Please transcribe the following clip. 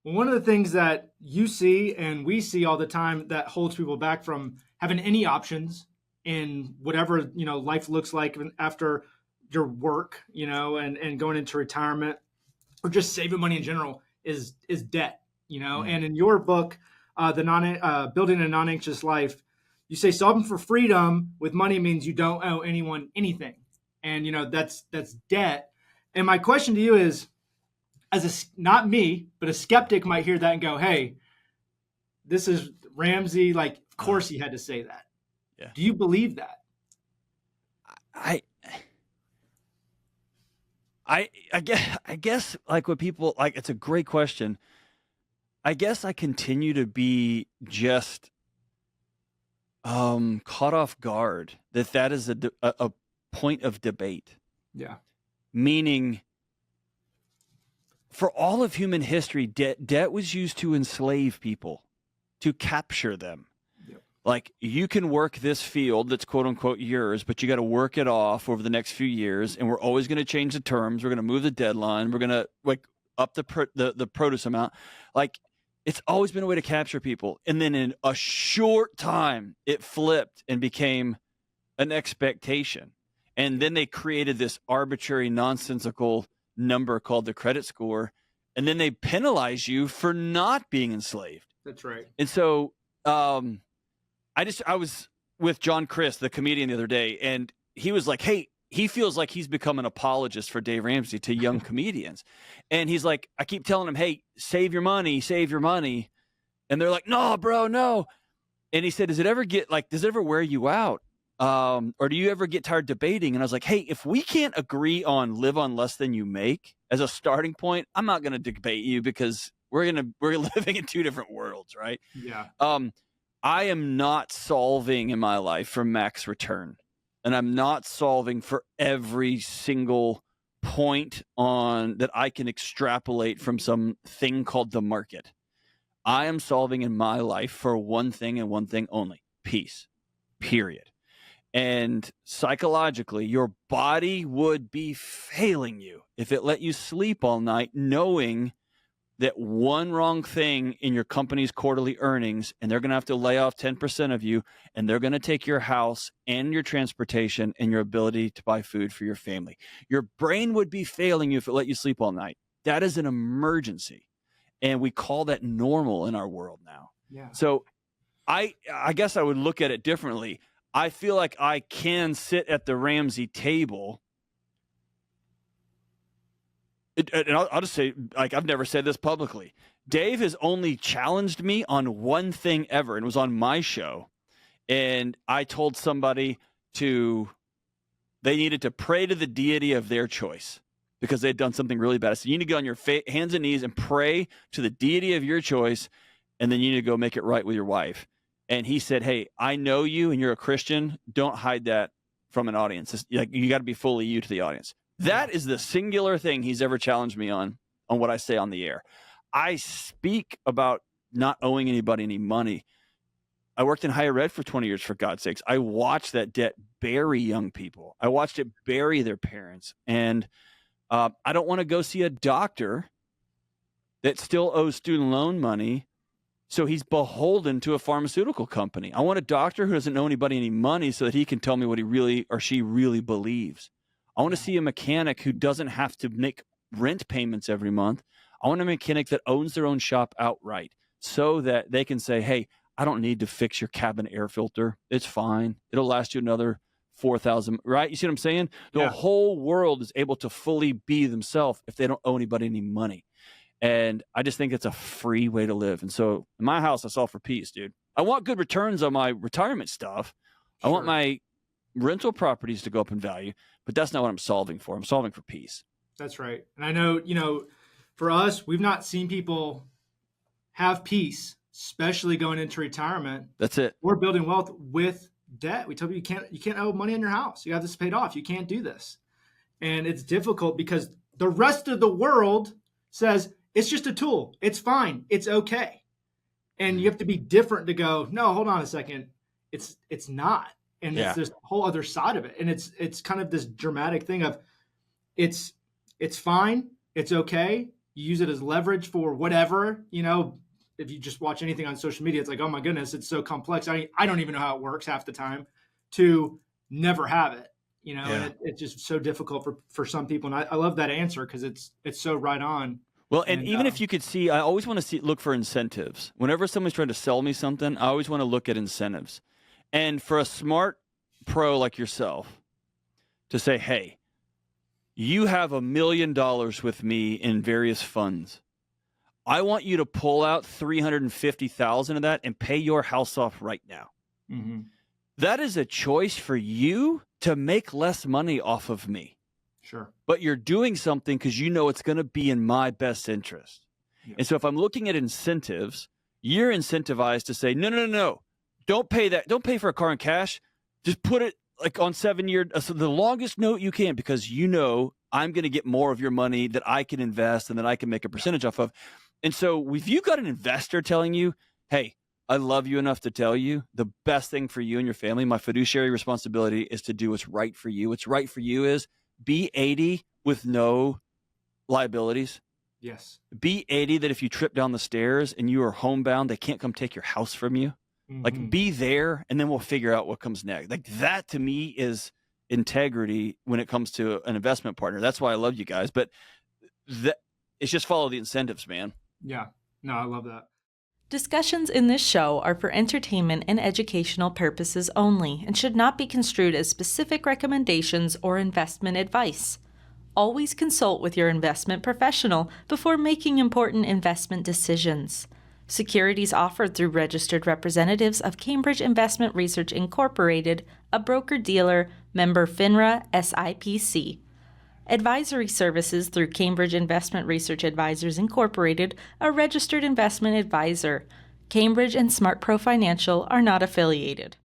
Well, one of the things that you see and we see all the time that holds people back from having any options in whatever, life looks like after your work, and going into retirement or just saving money in general is debt, Mm. And in your book, the non building a non-anxious life, you say solving for freedom with money means you don't owe anyone anything, and that's debt. And my question to you is, not me, but a skeptic might hear that and go, "Hey, this is Ramsey. Like, of Uh, course he had to say that." yeah. Do you believe that? I I guess like what people like, it's a great question. I guess I continue to be just caught off guard that is a point of debate. Yeah. Meaning, for all of human history, debt was used to enslave people, to capture them. Yep. Like, you can work this field that's quote unquote yours, but you got to work it off over the next few years, and we're always going to change the terms. We're going to move the deadline. We're going to up the produce amount. Like, it's always been a way to capture people. And then in a short time, it flipped and became an expectation. And then they created this arbitrary, nonsensical number called the credit score. And then they penalize you for not being enslaved. That's right. And so I was with John Crist, the comedian, the other day, and he was like, hey, he feels like he's become an apologist for Dave Ramsey to young comedians. And he's like, I keep telling him, hey, save your money, save your money. And they're like, no, bro, no. And he said, does it ever wear you out? Or do you ever get tired debating? And I was like, hey, if we can't agree on live on less than you make as a starting point, I'm not going to debate you, because we're living in two different worlds, right? Yeah. I am not solving in my life for max return, and I'm not solving for every single point on that I can extrapolate from some thing called the market. I am solving in my life for one thing and one thing only: peace, period. And psychologically, your body would be failing you if it let you sleep all night knowing that one wrong thing in your company's quarterly earnings, and they're going to have to lay off 10% of you, and they're going to take your house and your transportation and your ability to buy food for your family. Your brain would be failing you if it let you sleep all night. That is an emergency. And we call that normal in our world now. Yeah. So I guess I would look at it differently. I feel like I can sit at the Ramsey table. And I'll just say, like, I've never said this publicly. Dave has only challenged me on one thing ever, and it was on my show. And I told somebody they needed to pray to the deity of their choice because they'd done something really bad. So you need to go on your hands and knees and pray to the deity of your choice, and then you need to go make it right with your wife. And he said, hey, I know you and you're a Christian. Don't hide that from an audience. You got to be fully you to the audience. That is the singular thing he's ever challenged me on what I say on the air. I speak about not owing anybody any money. I worked in higher ed for 20 years, for God's sakes. I watched that debt bury young people. I watched it bury their parents. And I don't want to go see a doctor that still owes student loan money, so he's beholden to a pharmaceutical company. I want a doctor who doesn't owe anybody any money so that he can tell me what he really or she really believes. I want to see a mechanic who doesn't have to make rent payments every month. I want a mechanic that owns their own shop outright so that they can say, hey, I don't need to fix your cabin air filter. It's fine. It'll last you another 4,000, right? You see what I'm saying? The whole world is able to fully be themselves if they don't owe anybody any money. And I just think it's a free way to live. And so in my house, I solve for peace, dude. I want good returns on my retirement stuff. Sure. I want my rental properties to go up in value, but that's not what I'm solving for. I'm solving for peace. That's right. And I know, for us, we've not seen people have peace, especially going into retirement. That's it. Or building wealth with debt. We tell you can't owe money on your house. You have this paid off. You can't do this. And it's difficult because the rest of the world says it's just a tool. It's fine. It's okay. And you have to be different to go, no, hold on a second. It's not. And it's this whole other side of it. And it's kind of this dramatic thing of it's fine. It's okay. You use it as leverage for whatever, if you just watch anything on social media, it's like, oh my goodness, it's so complex. I don't even know how it works half the time, to never have it, and it's just so difficult for some people. And I love that answer because it's so right on. Well, and even if you could see, I always want to look for incentives. Whenever someone's trying to sell me something, I always want to look at incentives. And for a smart pro like yourself to say, hey, you have $1 million with me in various funds. I want you to pull out $350,000 of that and pay your house off right now. Mm-hmm. That is a choice for you to make less money off of me. Sure. But you're doing something because you know it's going to be in my best interest. Yeah. And so if I'm looking at incentives, you're incentivized to say, no. Don't pay that. Don't pay for a car in cash. Just put it like on 7-year, so the longest note you can, because you know I'm going to get more of your money that I can invest and that I can make a percentage off of. And so if you've got an investor telling you, hey, I love you enough to tell you the best thing for you and your family, my fiduciary responsibility is to do what's right for you. What's right for you is be 80 with no liabilities. Yes. Be 80 that if you trip down the stairs and you are homebound, they can't come take your house from you. Mm-hmm. Like, be there, and then we'll figure out what comes next. Like, that to me is integrity when it comes to an investment partner. That's why I love you guys. But it's just follow the incentives, man. Yeah. No, I love that. Discussions in this show are for entertainment and educational purposes only and should not be construed as specific recommendations or investment advice. Always consult with your investment professional before making important investment decisions. Securities offered through registered representatives of Cambridge Investment Research Incorporated, a broker-dealer, member FINRA, SIPC. Advisory services through Cambridge Investment Research Advisors Incorporated, a registered investment advisor. Cambridge and SmartPro Financial are not affiliated.